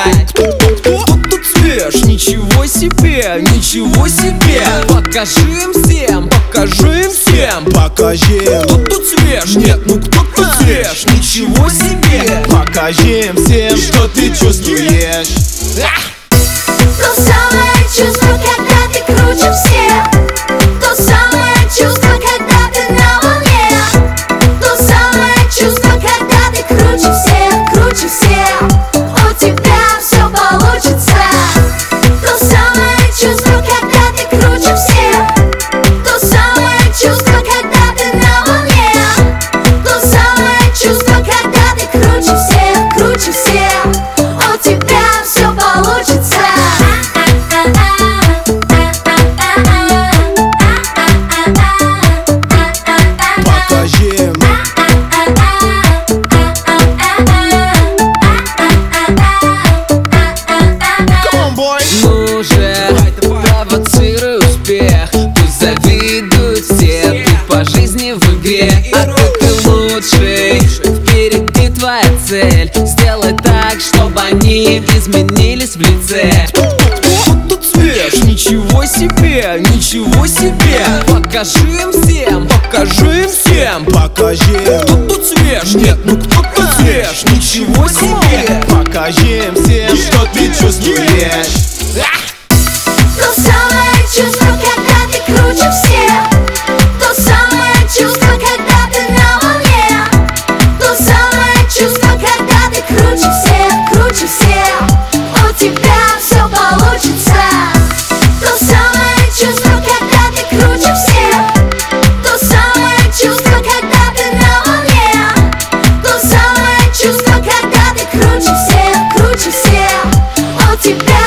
сказать. Кто тут свеж? Ничего себе, ничего себе. Покажи им всем, покажи им всем. Покажи, Кто тут свеж? Нет, ну кто тут свеж? Ничего себе. покажи им всем, что ты чувствуешь. То самое чувство, когда ты круче всех. То самое чувство, когда ты на волне. То самое чувство, когда ты круче всех, круче всех. У тебя все получится. То самое чувство, когда ты круче всех. То самое чувство, когда ты на волне. То самое чувство, когда ты круче всех, круче всех. У тебя все получится. Ну же, провоцируй успех. Пусть завидуют все, ты по жизни в игре. А ты лучший, впереди твоя цель. Сделай так, чтобы они изменились в лице. Кто тут свеж? Ничего себе, ничего себе. Покажи им всем, покажи им всем. Покажи, Кто тут свеж? Нет, ну кто тут свеж? Ничего себе. покажи им всем, что ты чувствуешь. То самое чувство, когда ты круче всех. То самое чувство, когда ты на волне. То самое чувство, когда ты круче всех, круче всех. У тебя все получится. То самое чувство, когда ты круче всех. То самое чувство, когда ты на волне. То самое чувство, когда ты круче всех, круче всех. У тебя